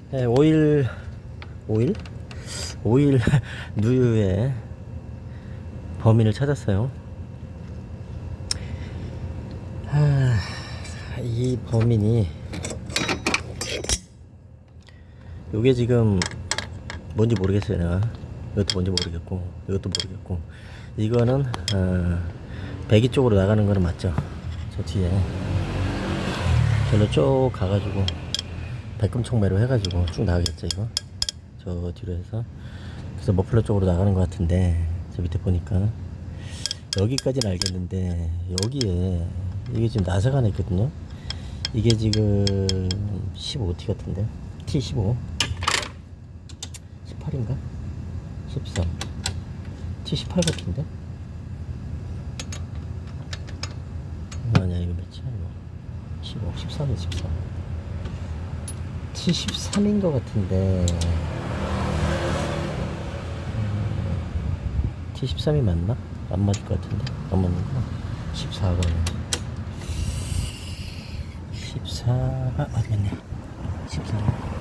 네, 오일 오일 누유의 범인을 찾았어요. 이 범인이 요게 지금 뭔지 모르겠어요. 내가 이것도 뭔지 모르겠고 이것도 모르겠고 이거는 배기 쪽으로 나가는 거는 맞죠. 저 뒤에 절로 쭉 가가지고 백금총매로 해가지고 쭉 나가겠죠. 이거 저 뒤로 해서 그래서 머플러 쪽으로 나가는 것 같은데 저 밑에 보니까 여기까지는 알겠는데 여기에 이게 지금 나사가 하나 있거든요. 이게 지금 15T 같은데 T15 18인가 13 T18 같은데 아니야 이거 몇이야 이거 15 13이 13 T13인 것 같은데 T13이 맞나? 안 맞을 것 같은데 안 맞는구나 14 그러면 14 맞네 14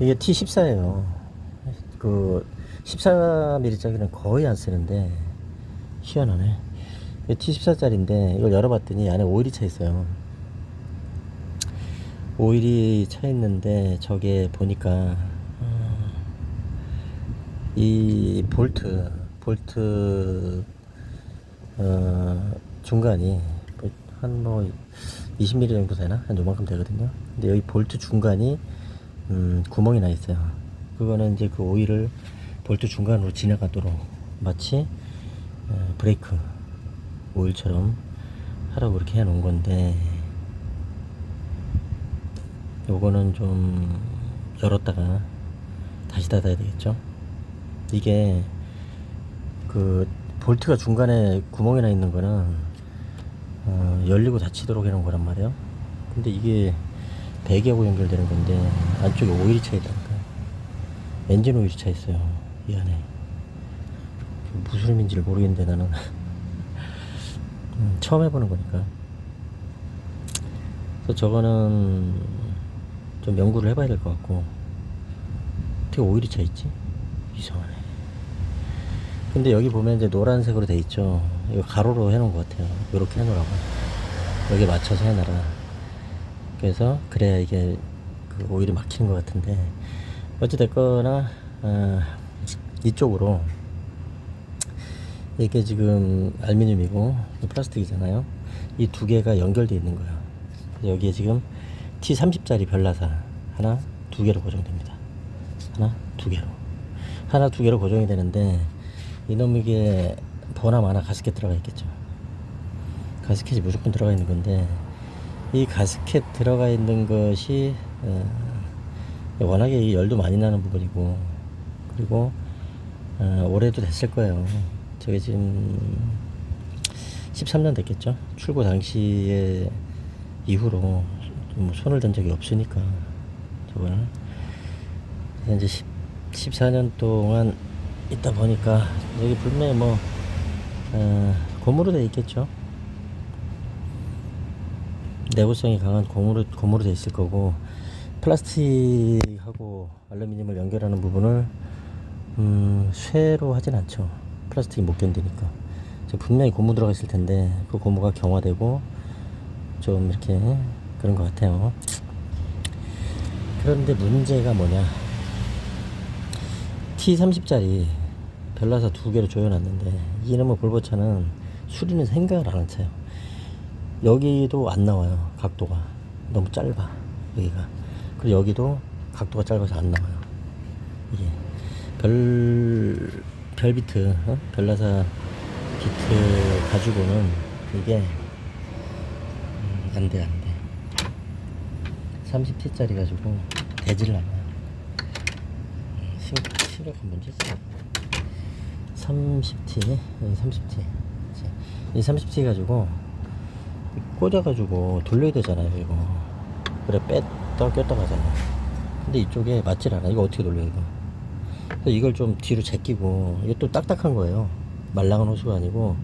이게 T14예요. 그 14mm짜리는 거의 안 쓰는데 희한하네. 이게 T14짜리인데 이걸 열어봤더니 안에 오일이 차 있어요. 오일이 차 있는데 저게 보니까 이 볼트 중간이 한 뭐 20mm 정도 되나? 한 요만큼 되거든요. 근데 여기 볼트 중간이 구멍이 나 있어요. 그거는 이제 그 오일을 볼트 중간으로 지나가도록 마치 브레이크 오일처럼 하라고 그렇게 해 놓은 건데 요거는 좀 열었다가 다시 닫아야 되겠죠. 이게 그 볼트가 중간에 구멍이 나 있는 거는 열리고 닫히도록 해놓은 거란 말이에요. 근데 이게 배기하고 연결되는 건데 안쪽에 오일이 차 있다니까. 엔진 오일이 차 있어요 이 안에. 무슨 의미인지를 모르겠는데 나는 처음 해보는 거니까. 그래서 저거는 좀 연구를 해봐야 될 것 같고. 어떻게 오일이 차 있지? 이상하네. 근데 여기 보면 이제 노란색으로 돼 있죠. 이거 가로로 해놓은 것 같아요. 이렇게 해놓으라고. 여기 맞춰서 해놔라. 그래서 그래야 이게 그 오일이 막히는 것 같은데 어찌됐거나 이쪽으로 이게 지금 알루미늄이고 플라스틱이잖아요. 이 두 개가 연결되어 있는 거예요. 여기에 지금 T30짜리 별나사 하나 두 개로 고정됩니다. 하나 두 개로 고정이 되는데 이놈 이게 보나 마나 가스켓 들어가 있겠죠. 가스켓이 무조건 들어가 있는 건데 이 가스켓 들어가 있는 것이 워낙에 열도 많이 나는 부분이고 그리고 올해도 됐을 거예요. 저게 지금 13년 됐겠죠. 출고 당시에 이후로 뭐 손을 댄 적이 없으니까 저거는 이제 14년 동안 있다 보니까 여기 분명히 뭐 고무로 돼 있겠죠. 내구성이 강한 고무로 돼 있을 거고 플라스틱하고 알루미늄을 연결하는 부분을 쇠로 하진 않죠. 플라스틱이 못 견디니까. 분명히 고무 들어가 있을 텐데 그 고무가 경화되고 좀 이렇게 그런 것 같아요. 그런데 문제가 뭐냐, T30짜리 별나사 두 개를 조여놨는데 이놈의 볼보차는 수리는 생각을 안 한 차요. 여기도 안 나와요. 각도가 너무 짧아 여기가. 그리고 여기도 각도가 짧아서 안 나와요. 이게 별 비트 별나사 비트 가지고는 이게 안돼 30T짜리 가지고 되지를 않아요. 심각한 문제지. 30T 이 30T 가지고 꽂아가지고 돌려야 되잖아요 이거. 그래 뺐다 꼈다 가잖아. 근데 이쪽에 맞질 않아. 이거 어떻게 돌려 이거. 그래서 이걸 좀 뒤로 제끼고. 이게 또 딱딱한 거예요. 말랑한 호수가 아니고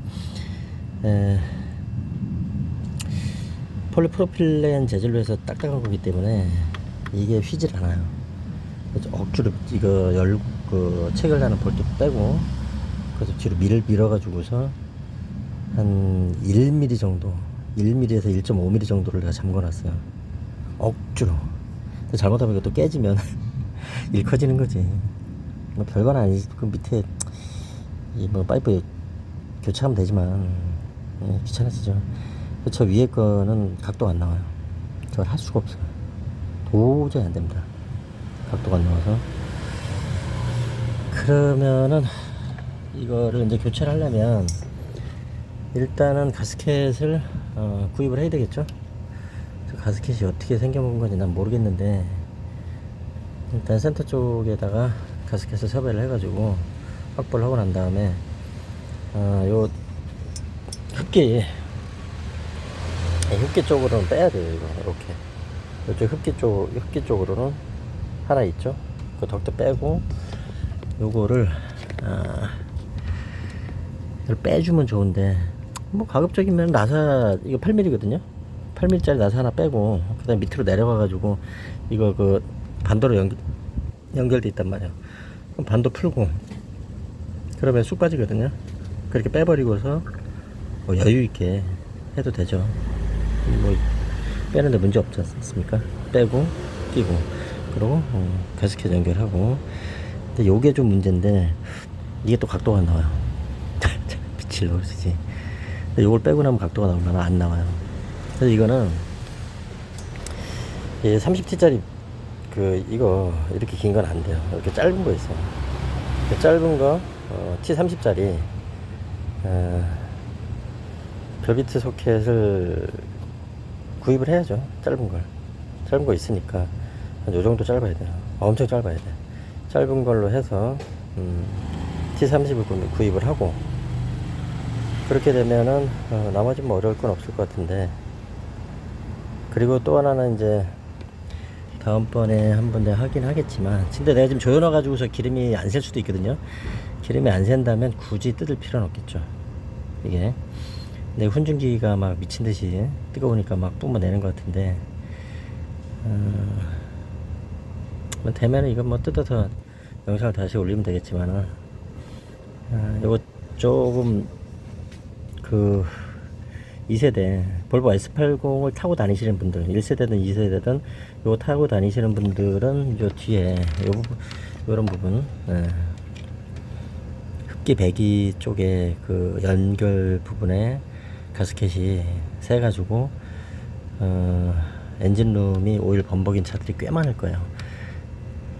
폴리프로필렌 재질로 해서 딱딱한 거기 때문에 이게 휘질 않아요. 그래서 억지로 이거 그 체결하는 볼트 빼고, 그래서 뒤로 밀어가지고서 한 1mm 정도, 1mm에서 1.5mm 정도를 내가 잠궈놨어요. 억지로. 근데 잘못하면 이것도 깨지면 일 커지는 거지. 뭐 별건 아니지. 그 밑에 이 뭐 파이프 교체하면 되지만 귀찮아지죠. 저 위에 거는 각도가 안 나와요. 저걸 할 수가 없어요. 도저히 안 됩니다. 각도가 안 나와서. 그러면은 이거를 이제 교체를 하려면 일단은 가스켓을 구입을 해야 되겠죠. 저 가스켓이 어떻게 생겨먹은 건지 난 모르겠는데, 일단 센터 쪽에다가 가스켓을 섭외를 해가지고 확보를 하고 난 다음에 요 흡기 쪽으로는 빼야 돼요. 이거 이렇게 이쪽 흡기 쪽으로는 하나 있죠. 그 덕트 빼고 요거를 이걸 빼주면 좋은데, 뭐 가급적이면 나사, 이거 8mm거든요 8mm짜리 나사 하나 빼고 그 다음에 밑으로 내려가 가지고 이거 그 반도로 연결돼 있단 말이에요. 그럼 반도 풀고 그러면 쑥 빠지거든요. 그렇게 빼버리고서 뭐 여유 있게 해도 되죠. 뭐 빼는데 문제 없지 않습니까? 빼고 끼고 그리고 가스켓 연결하고. 근데 요게 좀 문제인데, 이게 또 각도가 안 나와요. 미칠로 그러지. 근데 요걸 빼고 나면 각도가 나오려나? 안 나와요. 그래서 이거는 30T짜리 이거 이렇게 긴 건 안 돼요. 이렇게 짧은 거 있어요. 이렇게 짧은 거 T30짜리 별비트 소켓을 구입을 해야죠. 짧은 거 있으니까 한 요 정도 짧아야 돼요. 엄청 짧아야 돼. 짧은 걸로 해서 T30을 구입을 하고, 그렇게 되면은 나머지 뭐 어려울 건 없을 것 같은데. 그리고 또 하나는 이제 다음번에 한번 내가 하긴 하겠지만, 근데 내가 지금 조여놔 가지고서 기름이 안 셀 수도 있거든요. 기름이 안 샌다면 굳이 뜯을 필요는 없겠죠. 이게 내 훈증기가 막 미친듯이 뜨거우니까 막 뿜어내는 것 같은데, 되면은 이거 뭐 뜯어서 영상을 다시 올리면 되겠지만은, 요거 조금 2세대 볼보 S80을 타고 다니시는 분들, 1세대든 2세대든 요거 타고 다니시는 분들은 요 뒤에 요 부분, 요런 부분, 흡기 배기 쪽에 그 연결 부분에 가스켓이 새 가지고 엔진룸이 오일 범벅인 차들이 꽤 많을 거예요.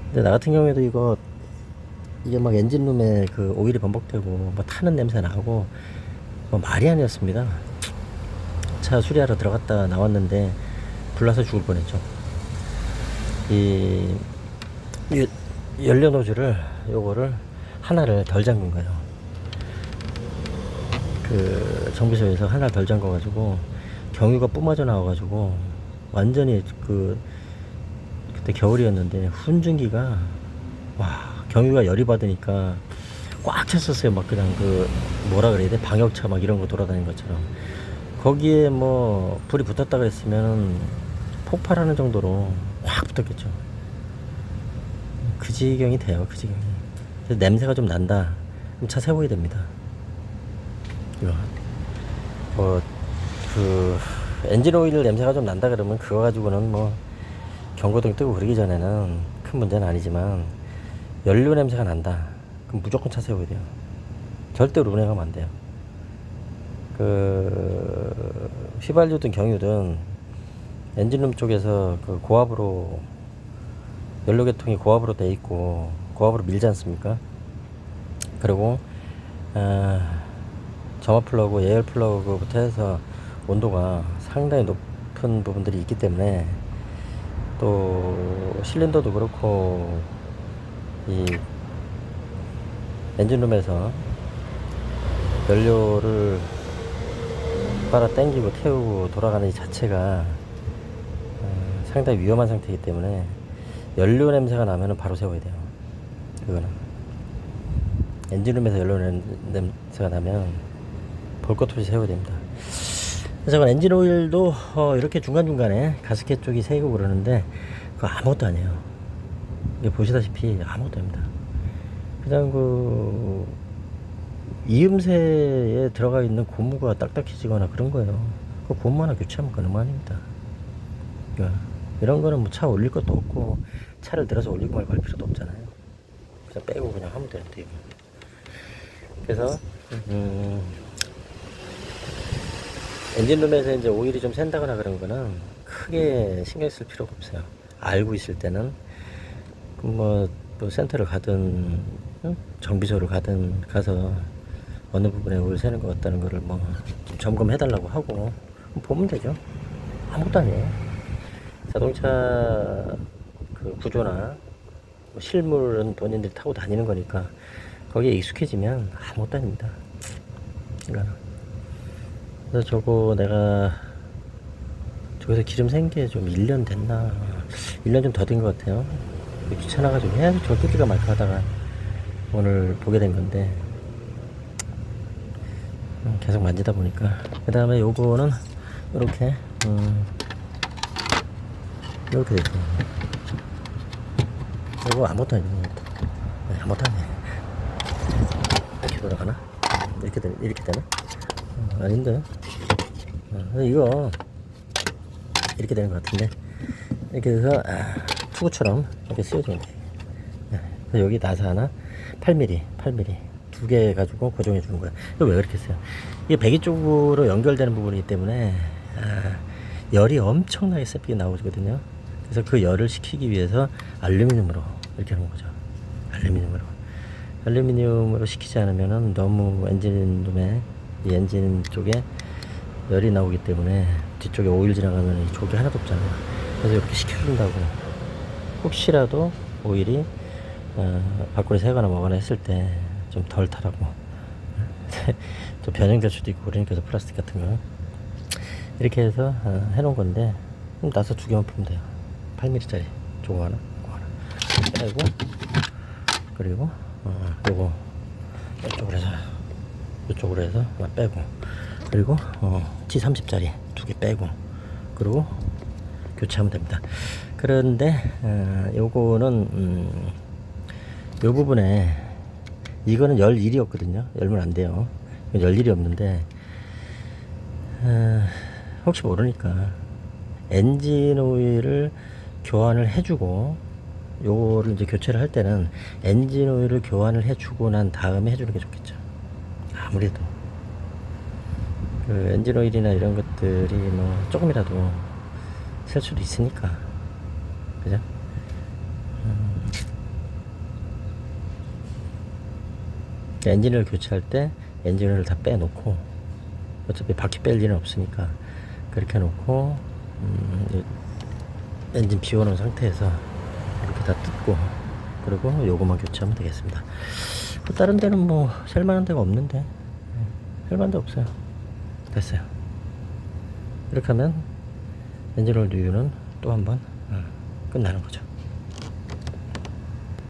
근데 나 같은 경우에도 이게 막 엔진룸에 그 오일이 범벅되고 뭐 타는 냄새 나고 뭐 말이 아니었습니다. 차 수리하러 들어갔다 나왔는데 불나서 죽을 뻔했죠. 이 연료 노즐을 요거를 하나를 덜 잠근 거예요. 그 정비소에서 하나를 덜 잠궈 가지고 경유가 뿜어져 나와 가지고 완전히 그때 겨울이었는데 훈증기가, 와, 경유가 열이 받으니까 꽉 찼었어요. 막 그냥 뭐라 그래야 돼? 방역차 막 이런 거 돌아다니는 것처럼. 거기에 뭐 불이 붙었다 그랬으면 폭발하는 정도로 확 붙었겠죠. 그 지경이 돼요. 그 지경이. 그래서 냄새가 좀 난다. 그럼 차 세워야 됩니다. 이거 엔진 오일 냄새가 좀 난다 그러면 그거 가지고는 뭐 경고등 뜨고 그러기 전에는 큰 문제는 아니지만, 연료 냄새가 난다 그럼 무조건 차 세워야 돼요. 절대로 운행하면 안 돼요. 휘발유든 경유든 엔진룸 쪽에서 고압으로, 연료계통이 고압으로 돼 있고 고압으로 밀지 않습니까? 그리고 점화 플러그, 예열 플러그부터 해서 온도가 상당히 높은 부분들이 있기 때문에, 또 실린더도 그렇고 이 엔진룸에서 연료를 빨아 당기고 태우고 돌아가는 이 자체가 상당히 위험한 상태이기 때문에 연료 냄새가 나면은 바로 세워야 돼요. 그거는 엔진룸에서 연료 냄새가 나면 볼 것 없이 세워야 됩니다. 그래서 엔진 오일도 이렇게 중간중간에 가스켓 쪽이 새고 그러는데 그거 아무것도 아니에요. 이게 보시다시피 아무것도 아닙니다. 그냥 그 이음새에 들어가 있는 고무가 딱딱해지거나 그런 거예요. 그 고무 하나 교체하면 그만입니다. 그러니까 이런 거는 뭐 차 올릴 것도 없고 차를 들어서 올리고 말고 할 필요도 없잖아요. 그냥 빼고 그냥 하면 되는데 이거. 그래서 엔진룸에서 이제 오일이 좀 샌다거나 그런 거는 크게 신경 쓸 필요가 없어요. 알고 있을 때는 뭐 센터를 가든 정비소를 가든 가서 어느 부분에 오일 새는 것 같다는 거를 뭐 점검해 달라고 하고 보면 되죠. 아무것도 아니에요. 자동차 그 구조나 뭐 실물은 본인들이 타고 다니는 거니까 거기에 익숙해지면 아무것도 아닙니다. 그래서 저거 내가 저기서 기름 샌 게 좀 1년 됐나 1년 좀 더 된 것 같아요. 귀찮아가지고 해야지 저 뜯기가 말까 하다가 오늘 보게 된 건데 계속 만지다 보니까. 그 다음에 요거는 이렇게 이렇게 되죠. 요거 아무것도 아니에요. 아무것도 아니에요. 이렇게 돌아가나? 이렇게 되나? 아닌데. 이거 이렇게 되는 것 같은데 이렇게 해서 투구처럼 이렇게 씌워주면 돼. 그래서 여기 나사 하나 8mm 두 개 가지고 고정해 주는 거야. 이거 왜 그렇게 써요? 이게 배기 쪽으로 연결되는 부분이기 때문에 열이 엄청나게 세게 나오거든요. 그래서 그 열을 식히기 위해서 알루미늄으로 이렇게 하는 거죠. 알루미늄으로 식히지 않으면은 너무 엔진룸에 이 엔진 쪽에 열이 나오기 때문에 뒤쪽에 오일 지나가면 이 족이 하나도 없잖아요. 그래서 이렇게 식혀준다고. 혹시라도 오일이 밖으로 새거나 뭐거나 했을 때 좀 덜 타라고. 또 변형될 수도 있고 그러니까 플라스틱 같은 거 이렇게 해서 해놓은 건데 나서 두 개만 풀면 돼요. 8mm짜리 저거 하나 빼고 그리고 요거 이쪽으로 해서 하나 빼고 그리고 T30짜리 두 개 빼고 그리고 교체하면 됩니다. 그런데 요거는 요 부분에 이거는 열 일이 없거든요. 열면 안 돼요. 열 일이 없는데 혹시 모르니까 엔진 오일을 교환을 해주고 요거를 이제 교체를 할 때는 엔진 오일을 교환을 해주고 난 다음에 해주는 게 좋겠죠. 아무래도 그 엔진 오일이나 이런 것들이 뭐 조금이라도 셀 수도 있으니까 그죠? 엔진을 교체할 때 엔진을 다 빼놓고 어차피 바퀴 뺄 일은 없으니까 그렇게 해놓고 엔진 비워놓은 상태에서 이렇게 다 뜯고 그리고 요거만 교체하면 되겠습니다. 다른 데는 뭐 셀만한 데가 없는데 셀만한 데 없어요. 됐어요. 이렇게 하면 엔진오일 리뷰는 또 한 번 끝나는 거죠.